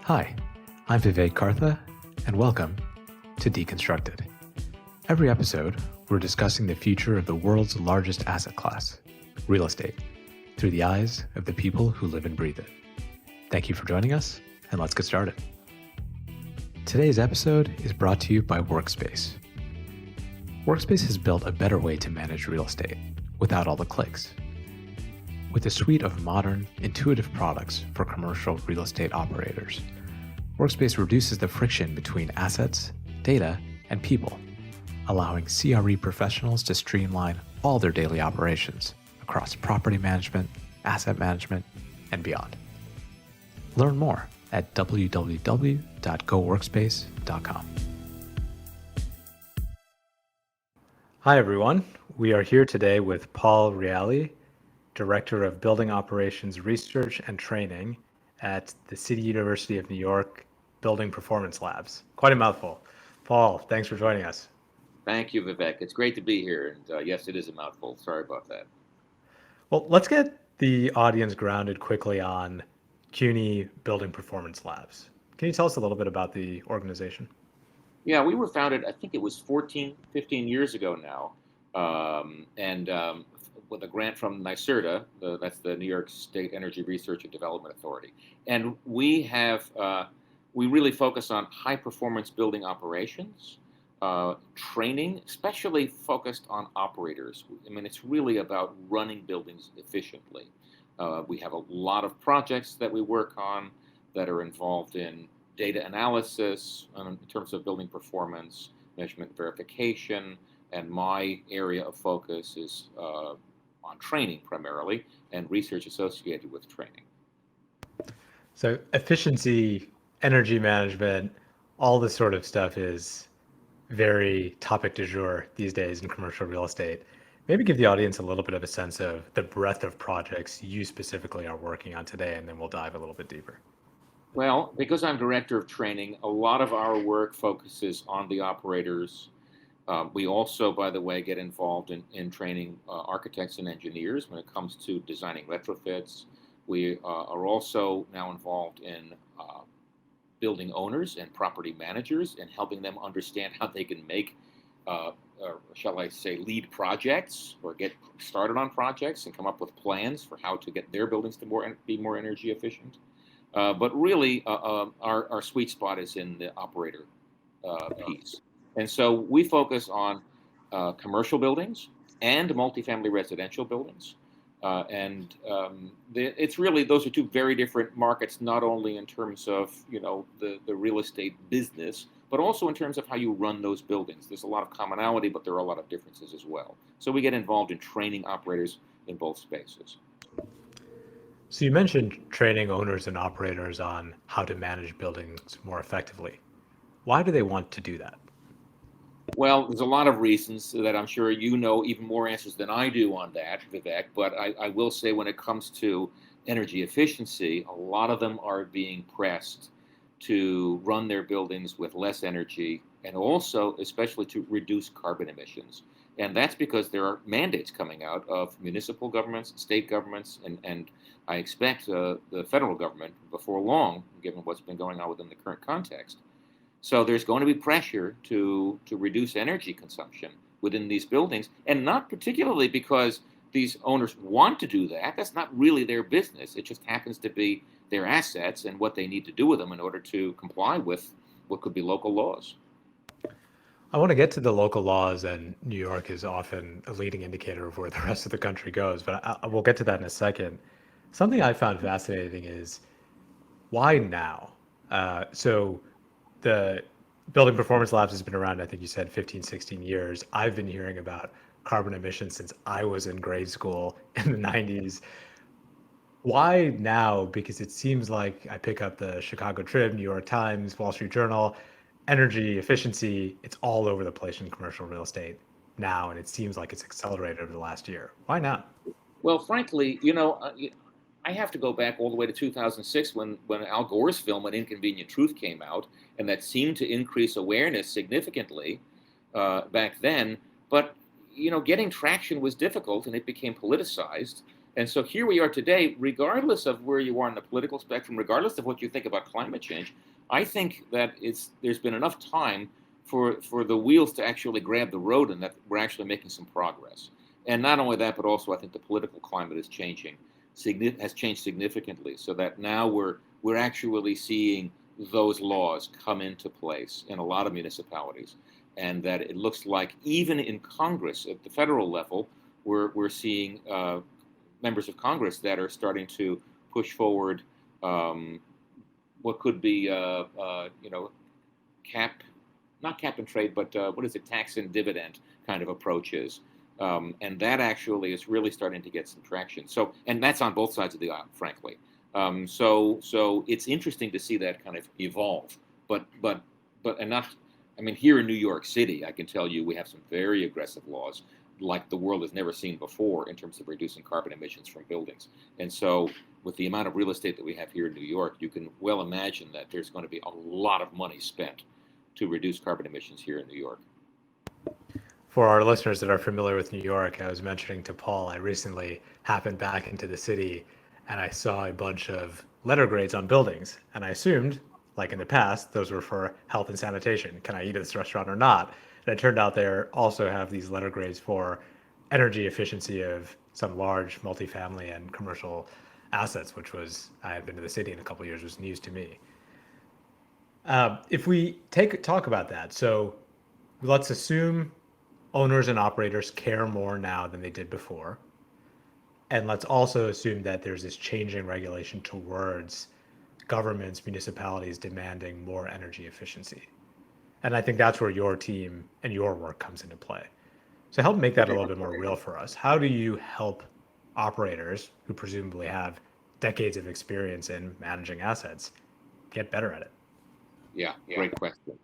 Hi, I'm Vivek Kartha, and welcome to Deconstructed. Every episode, we're discussing the future of the world's largest asset class, real estate, through the eyes of the people who live and breathe it. Thank you for joining us, and let's get started. Today's episode is brought to you by Workspace. Workspace has built a better way to manage real estate without all the clicks. With a suite of modern, intuitive products for commercial real estate operators, Workspace reduces the friction between assets, data, and people, allowing CRE professionals to streamline all their daily operations across property management, asset management, and beyond. Learn more at www.goworkspace.com. Hi, everyone. We are here today with Paul Reale, Director of Building Operations Research and Training at the City University of New York Building Performance Labs. Quite a mouthful. Paul, thanks for joining us. Thank you, Vivek. It's great to be here. And yes, it is a mouthful. Sorry about that. Well, let's get the audience grounded quickly on CUNY Building Performance Labs. Can you tell us a little bit about the organization? Yeah, we were founded, I think it was 15 years ago now. With a grant from NYSERDA, that's the New York State Energy Research and Development Authority. And we really focus on high performance building operations, training, especially focused on operators. I mean, it's really about running buildings efficiently. We have a lot of projects that we work on that are involved in data analysis in terms of building performance, measurement verification, and my area of focus is on training primarily and research associated with training. So efficiency, energy management, all this sort of stuff is very topic du jour these days in commercial real estate. Maybe give the audience a little bit of a sense of the breadth of projects you specifically are working on today, and then we'll dive a little bit deeper. Well, because I'm director of training, a lot of our work focuses on the operators. We also, by the way, get involved in training architects and engineers when it comes to designing retrofits. We are also now involved in building owners and property managers and helping them understand how they can make, or shall I say, lead projects or get started on projects and come up with plans for how to get their buildings to be more energy efficient. But really, our sweet spot is in the operator piece. And so we focus on commercial buildings and multifamily residential buildings. It's really, those are two very different markets, not only in terms of, the real estate business, but also in terms of how you run those buildings. There's a lot of commonality, but there are a lot of differences as well. So we get involved in training operators in both spaces. So you mentioned training owners and operators on how to manage buildings more effectively. Why do they want to do that? Well, there's a lot of reasons that I'm sure you know even more answers than I do on that, Vivek. But I will say when it comes to energy efficiency, a lot of them are being pressed to run their buildings with less energy and also especially to reduce carbon emissions. And that's because there are mandates coming out of municipal governments, state governments, and I expect the federal government before long, given what's been going on within the current context. So there's going to be pressure to reduce energy consumption within these buildings, and not particularly because these owners want to do that. That's not really their business. It just happens to be their assets and what they need to do with them in order to comply with what could be local laws. I want to get to the local laws, and New York is often a leading indicator of where the rest of the country goes, but we'll get to that in a second. Something I found fascinating is why now? So the Building Performance Labs has been around, I think you said 15, 16 years. I've been hearing about carbon emissions since I was in grade school in the 90s. Why now? Because it seems like I pick up the Chicago Trib, New York Times, Wall Street Journal, energy efficiency, it's all over the place in commercial real estate now, and it seems like it's accelerated over the last year. Why not? Well, frankly, I have to go back all the way to 2006 when Al Gore's film An Inconvenient Truth came out, and that seemed to increase awareness significantly back then. But getting traction was difficult, and it became politicized. And so here we are today, regardless of where you are on the political spectrum, regardless of what you think about climate change. I think that there's been enough time for the wheels to actually grab the road, and that we're actually making some progress. And not only that, but also I think the political climate is changing, has changed significantly, so that now we're actually seeing those laws come into place in a lot of municipalities, and that it looks like even in Congress at the federal level, we're seeing members of Congress that are starting to push forward what could be not cap and trade, but what is it, tax and dividend kind of approaches. And that actually is really starting to get some traction. So, and that's on both sides of the aisle, frankly. So it's interesting to see that kind of evolve. But not. I mean, here in New York City, I can tell you we have some very aggressive laws, like the world has never seen before in terms of reducing carbon emissions from buildings. And so, with the amount of real estate that we have here in New York, you can well imagine that there's going to be a lot of money spent to reduce carbon emissions here in New York. For our listeners that are familiar with New York, I was mentioning to Paul, I recently happened back into the city and I saw a bunch of letter grades on buildings. And I assumed, like in the past, those were for health and sanitation. Can I eat at this restaurant or not? And it turned out they also have these letter grades for energy efficiency of some large multifamily and commercial assets, which was, I had been to the city in a couple of years, was news to me. If we talk about that, so let's assume owners and operators care more now than they did before. And let's also assume that there's this changing regulation towards governments, municipalities demanding more energy efficiency. And I think that's where your team and your work comes into play. So help make that a little bit more real for us. How do you help operators who presumably have decades of experience in managing assets get better at it? Yeah, great question.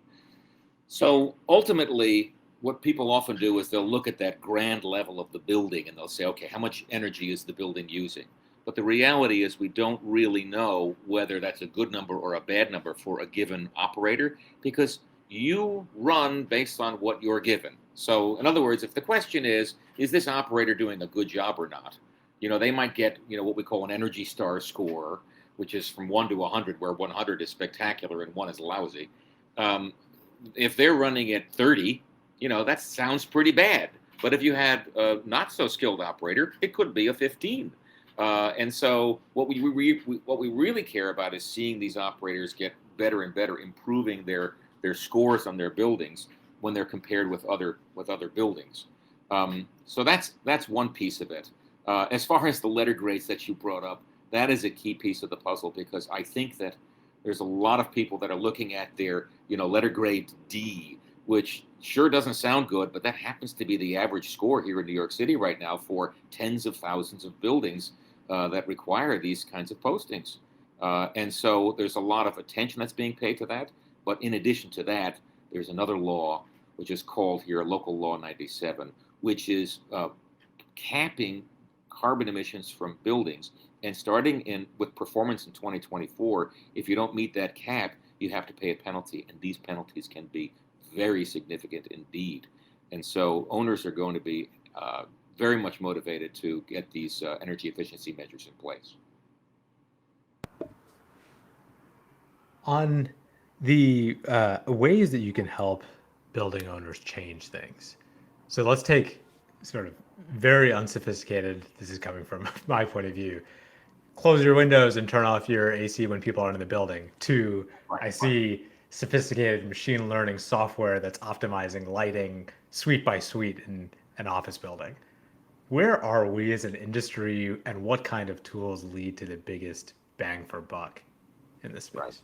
So ultimately, what people often do is they'll look at that grand level of the building and they'll say, okay, how much energy is the building using? But the reality is we don't really know whether that's a good number or a bad number for a given operator, because you run based on what you're given. So in other words, if the question is this operator doing a good job or not? They might get, what we call an Energy Star score, which is from 1 to 100, where 100 is spectacular and 1 is lousy. If they're running at 30, that sounds pretty bad. But if you had a not so skilled operator, it could be a 15. And so what we really care about is seeing these operators get better and better, improving their scores on their buildings when they're compared with other buildings. So that's one piece of it. As far as the letter grades that you brought up, that is a key piece of the puzzle, because I think that there's a lot of people that are looking at their letter grade D, which sure doesn't sound good, but that happens to be the average score here in New York City right now for tens of thousands of buildings that require these kinds of postings. And so there's a lot of attention that's being paid to that. But in addition to that, there's another law, which is called here Local Law 97, which is capping carbon emissions from buildings. And starting with performance in 2024, if you don't meet that cap, you have to pay a penalty. And these penalties can be very significant indeed. And so owners are going to be very much motivated to get these energy efficiency measures in place. On the ways that you can help building owners change things. So let's take sort of very unsophisticated, this is coming from my point of view, close your windows and turn off your AC when people aren't in the building, to I see sophisticated machine learning software that's optimizing lighting suite by suite in an office building. Where are we as an industry, and what kind of tools lead to the biggest bang for buck in this space?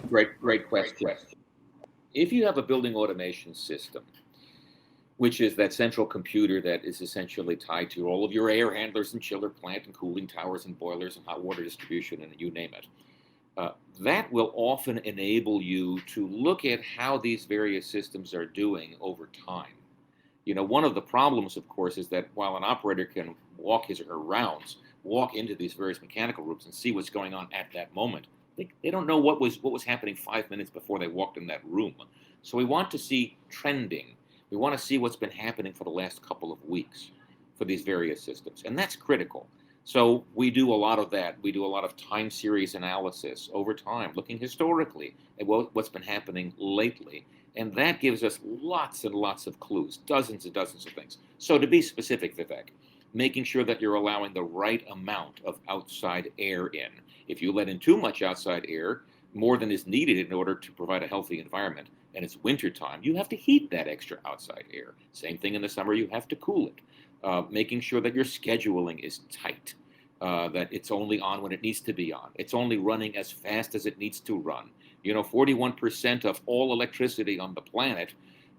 Great question. If you have a building automation system, which is that central computer that is essentially tied to all of your air handlers and chiller plant and cooling towers and boilers and hot water distribution and you name it, that will often enable you to look at how these various systems are doing over time. One of the problems, of course, is that while an operator can walk his or her rounds, walk into these various mechanical rooms and see what's going on at that moment, they don't know what was happening 5 minutes before they walked in that room. So we want to see trending. We want to see what's been happening for the last couple of weeks for these various systems. And that's critical. So we do a lot of that. We do a lot of time series analysis over time, looking historically at what's been happening lately. And that gives us lots and lots of clues, dozens and dozens of things. So to be specific, Vivek, making sure that you're allowing the right amount of outside air in. If you let in too much outside air, more than is needed in order to provide a healthy environment, and it's wintertime, you have to heat that extra outside air. Same thing in the summer, you have to cool it. Making sure that your scheduling is tight, that it's only on when it needs to be on. It's only running as fast as it needs to run. 41% of all electricity on the planet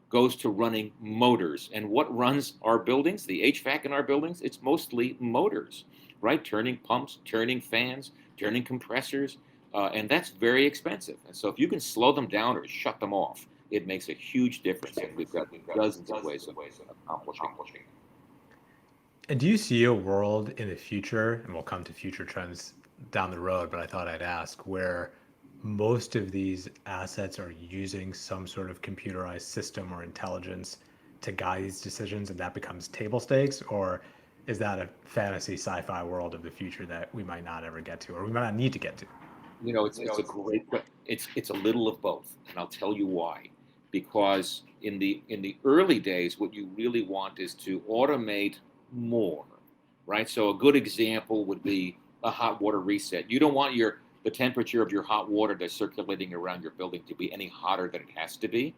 goes to running motors. And what runs our buildings, the HVAC in our buildings? It's mostly motors, right? Turning pumps, turning fans, turning compressors, and that's very expensive. And so if you can slow them down or shut them off, it makes a huge difference. And we've got dozens of ways of accomplishing. And do you see a world in the future, and we'll come to future trends down the road, but I thought I'd ask, where most of these assets are using some sort of computerized system or intelligence to guide these decisions, and that becomes table stakes? Or is that a fantasy sci-fi world of the future that we might not ever get to, or we might not need to get to? It's a great, it's a little of both, and I'll tell you why. Because in the early days, what you really want is to automate more, right? So a good example would be a hot water reset. You don't want the temperature of your hot water that's circulating around your building to be any hotter than it has to be.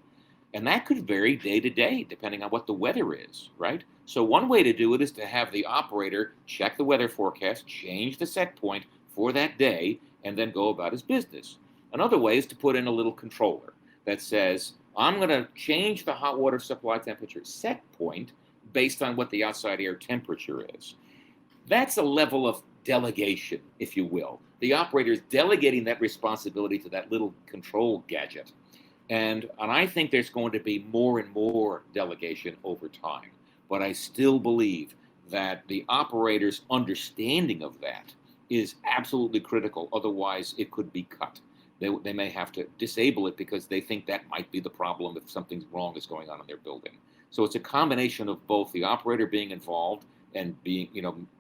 And that could vary day to day depending on what the weather is, right? So one way to do it is to have the operator check the weather forecast, change the set point for that day, and then go about his business. Another way is to put in a little controller that says, I'm going to change the hot water supply temperature set point based on what the outside air temperature is. That's a level of delegation, if you will. The operator is delegating that responsibility to that little control gadget. And I think there's going to be more and more delegation over time. But I still believe that the operator's understanding of that is absolutely critical. Otherwise, it could be cut. They may have to disable it because they think that might be the problem if something wrong is going on in their building. So it's a combination of both the operator being involved and being,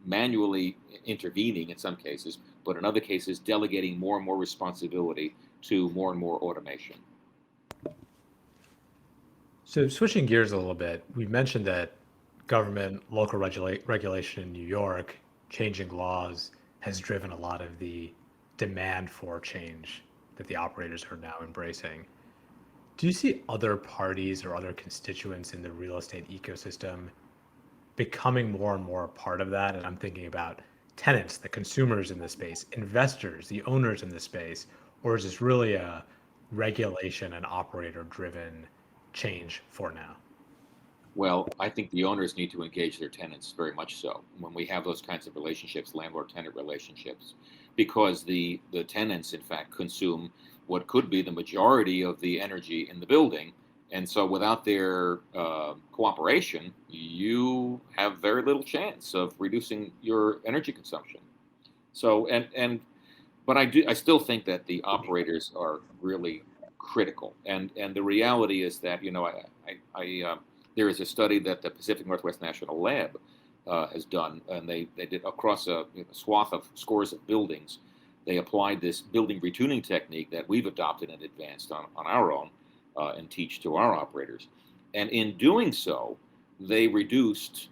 manually intervening in some cases, but in other cases, delegating more and more responsibility to more and more automation. So switching gears a little bit, we mentioned that government, local regulation in New York, changing laws has driven a lot of the demand for change that the operators are now embracing. Do you see other parties or other constituents in the real estate ecosystem becoming more and more a part of that? And I'm thinking about tenants, the consumers in the space, investors, the owners in the space, or is this really a regulation and operator driven change for now? Well, I think the owners need to engage their tenants very much so when we have those kinds of relationships, landlord-tenant relationships, because the tenants, in fact, consume what could be the majority of the energy in the building. And so without their cooperation, you have very little chance of reducing your energy consumption. So, but I still think that the operators are really critical. And the reality is that, there is a study that the Pacific Northwest National Lab has done, and they did across a swath of scores of buildings. They applied this building retuning technique that we've adopted and advanced on our own and teach to our operators. And in doing so, they reduced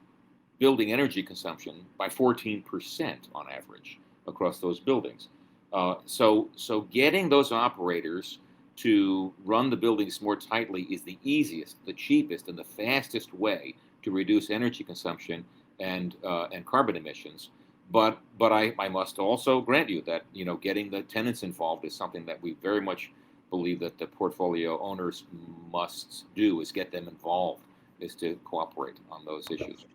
building energy consumption by 14% on average across those buildings. So getting those operators to run the buildings more tightly is the easiest, the cheapest, and the fastest way to reduce energy consumption and carbon emissions. But I must also grant you that getting the tenants involved is something that we very much believe that the portfolio owners must do, is get them involved, is to cooperate on those issues.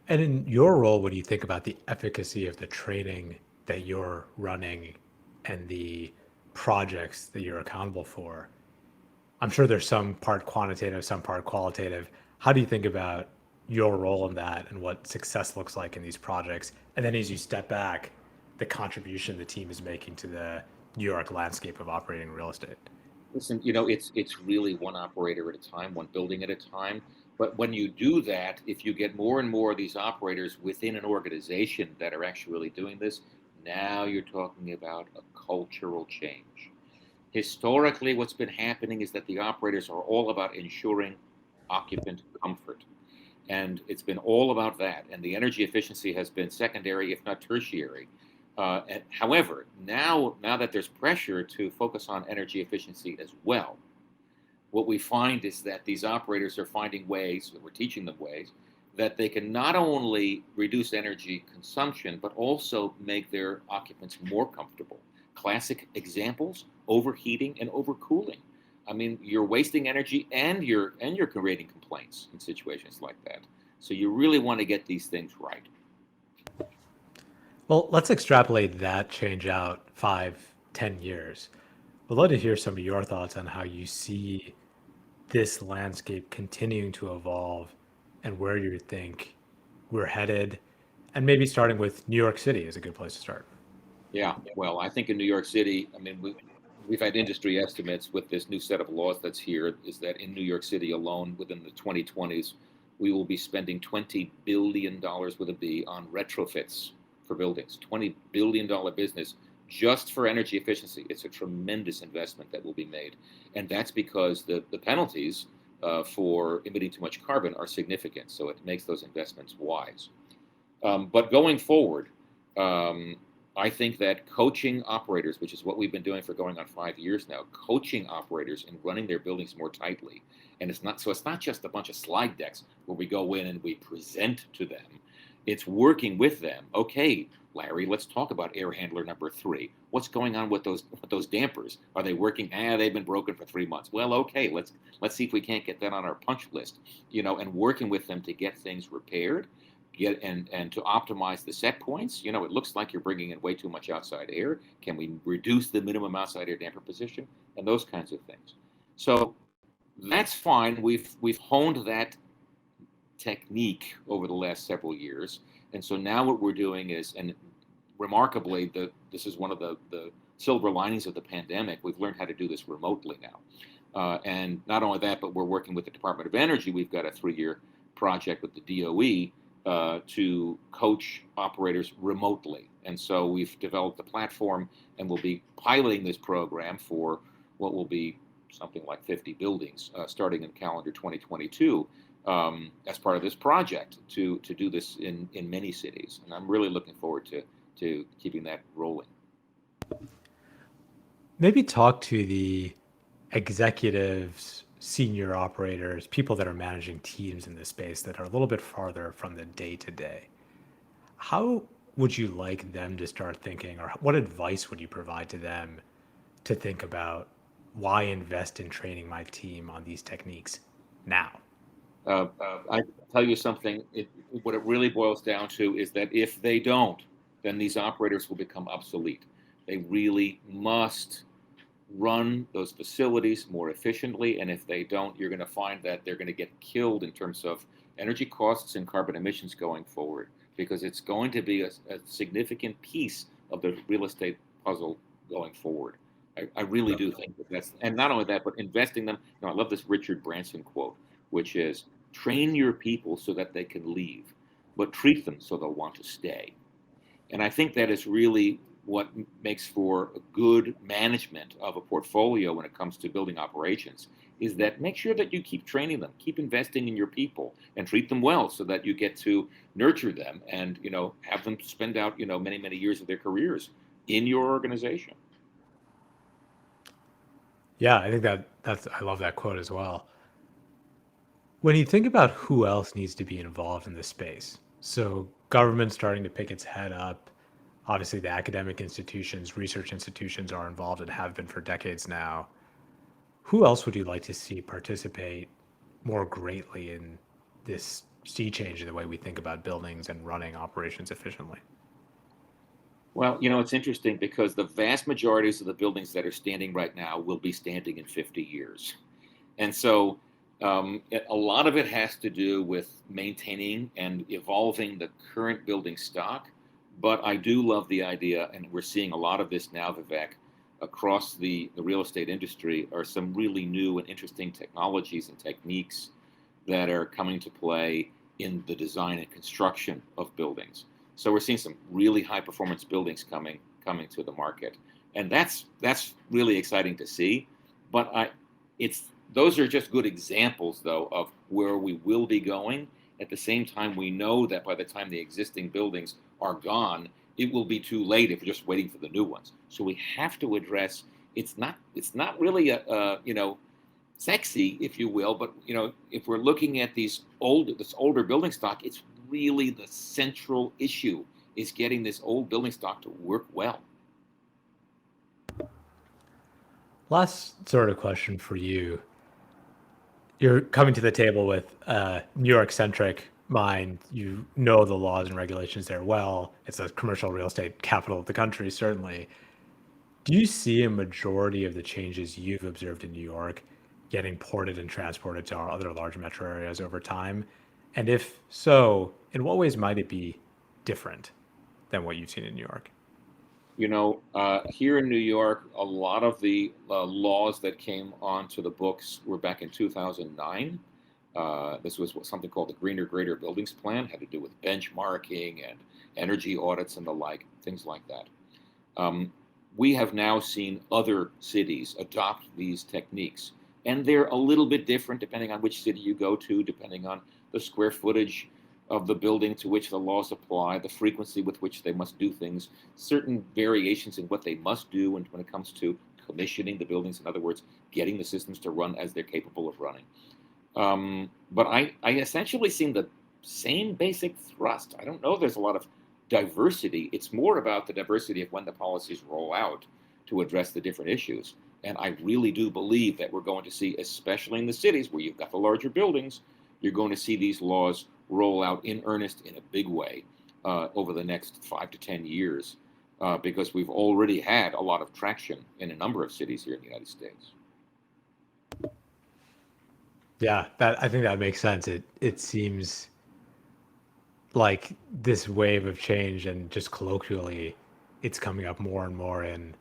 And in your role, when you think about the efficacy of the training that you're running and the projects that you're accountable for, I'm sure there's some part quantitative, some part qualitative. How do you think about your role in that and what success looks like in these projects? And then as you step back, the contribution the team is making to the New York landscape of operating real estate? Listen, it's really one operator at a time, one building at a time. But when you do that, if you get more and more of these operators within an organization that are actually really doing this, now you're talking about a cultural change. Historically, what's been happening is that the operators are all about ensuring occupant comfort. And it's been all about that. And the energy efficiency has been secondary, if not tertiary. However, now that there's pressure to focus on energy efficiency as well, what we find is that these operators are finding ways, we're teaching them ways, that they can not only reduce energy consumption, but also make their occupants more comfortable. Classic examples, overheating and overcooling. I mean, you're wasting energy and you're creating complaints in situations like that. So you really want to get these things right. Well, let's extrapolate that change out 5, 10 years. We'd love to hear some of your thoughts on how you see this landscape continuing to evolve and where you think we're headed, and maybe starting with New York City is a good place to start. Yeah, well, I think in New York City, I mean, we've had industry estimates with this new set of laws that's here, is that in New York City alone, within the 2020s, we will be spending $20 billion with a B on retrofits for buildings. $20 billion business just for energy efficiency. It's a tremendous investment that will be made. And that's because the penalties for emitting too much carbon are significant. So it makes those investments wise. But going forward, I think that coaching operators, which is what we've been doing for going on 5 years now, coaching operators and running their buildings more tightly. And it's not just a bunch of slide decks where we go in and we present to them. It's working with them. Okay, Larry, let's talk about air handler number 3. What's going on with those dampers? Are they working? They've been broken for 3 months. Well, okay, let's see if we can't get that on our punch list, and working with them to get things repaired, and to optimize the set points. It looks like you're bringing in way too much outside air. Can we reduce the minimum outside air damper position? And those kinds of things. So that's fine. We've honed that technique over the last several years. And so now what we're doing is, and remarkably, this is one of the silver linings of the pandemic, we've learned how to do this remotely now. And not only that, but we're working with the Department of Energy. We've got a 3-year project with the DOE to coach operators remotely. And so we've developed a platform, and we'll be piloting this program for what will be something like 50 buildings starting in calendar 2022 as part of this project to do this in many cities. And I'm really looking forward to keeping that rolling. Maybe talk to the executives, senior operators, people that are managing teams in this space that are a little bit farther from the day to day. How would you like them to start thinking, or what advice would you provide to them to think about why invest in training my team on these techniques now? I tell you something, what it really boils down to is that if they don't, then these operators will become obsolete. They really must run those facilities more efficiently. And if they don't, you're going to find that they're going to get killed in terms of energy costs and carbon emissions going forward, because it's going to be a significant piece of the real estate puzzle going forward. I really do think that's, and not only that, but investing them. I love this Richard Branson quote, which is, train your people so that they can leave, but treat them so they'll want to stay. And I think that is really what makes for a good management of a portfolio when it comes to building operations, is that make sure that you keep training them, keep investing in your people, and treat them well so that you get to nurture them and, have them spend out, many, many years of their careers in your organization. Yeah, I think I love that quote as well. When you think about who else needs to be involved in this space, so government starting to pick its head up, obviously the academic institutions, research institutions are involved and have been for decades now. Who else would you like to see participate more greatly in this sea change in the way we think about buildings and running operations efficiently? Well, it's interesting because the vast majorities of the buildings that are standing right now will be standing in 50 years. And so a lot of it has to do with maintaining and evolving the current building stock. But I do love the idea, and we're seeing a lot of this now, Vivek, across the real estate industry, are some really new and interesting technologies and techniques that are coming to play in the design and construction of buildings. So we're seeing some really high performance buildings coming to the market, and that's really exciting to see. But those are just good examples, though, of where we will be going. At the same time, we know that by the time the existing buildings are gone, it will be too late if we're just waiting for the new ones. So we have to address. It's not really sexy, if you will, but if we're looking at this older building stock, it's really the central issue is getting this old building stock to work well. Last sort of question for you. You're coming to the table with a New York-centric mind. You know the laws and regulations there well. It's a commercial real estate capital of the country, certainly. Do you see a majority of the changes you've observed in New York getting ported and transported to our other large metro areas over time? And if so, in what ways might it be different than what you've seen in New York? Here in New York, a lot of the laws that came onto the books were back in 2009. This was something called the Greener, Greater Buildings Plan, had to do with benchmarking and energy audits and the like, things like that. We have now seen other cities adopt these techniques, and they're a little bit different depending on which city you go to, depending on the square footage of the building to which the laws apply, the frequency with which they must do things, certain variations in what they must do and when it comes to commissioning the buildings, in other words, getting the systems to run as they're capable of running. But I essentially seen the same basic thrust. I don't know there's a lot of diversity. It's more about the diversity of when the policies roll out to address the different issues. And I really do believe that we're going to see, especially in the cities where you've got the larger buildings, you're going to see these laws roll out in earnest in a big way over the next 5 to 10 years, because we've already had a lot of traction in a number of cities here in the United States. Yeah, I think that makes sense. It seems like this wave of change, and just colloquially, it's coming up more and more in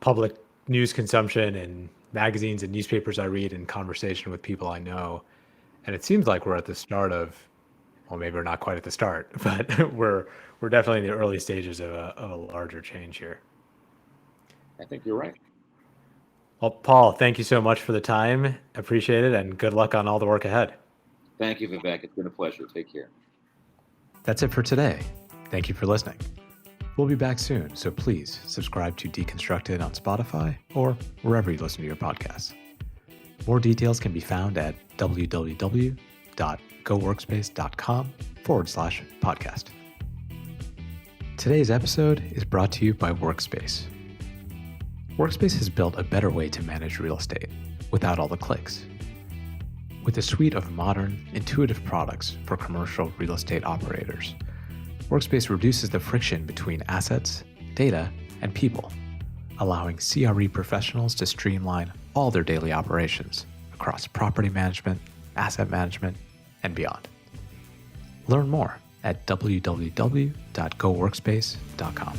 public news consumption and magazines and newspapers I read and conversation with people I know. And it seems like we're at the start of, well, maybe we're not quite at the start, but we're definitely in the early stages of a larger change here. I think you're right. Well, Paul, thank you so much for the time. Appreciate it, and good luck on all the work ahead. Thank you, Vivek. It's been a pleasure. Take care. That's it for today. Thank you for listening. We'll be back soon, so please subscribe to Deconstructed on Spotify or wherever you listen to your podcasts. More details can be found at www.goworkspace.com/podcast. Today's episode is brought to you by Workspace. Workspace has built a better way to manage real estate without all the clicks. With a suite of modern, intuitive products for commercial real estate operators, Workspace reduces the friction between assets, data, and people, allowing CRE professionals to streamline all their daily operations across property management, asset management, and beyond. Learn more at www.goworkspace.com.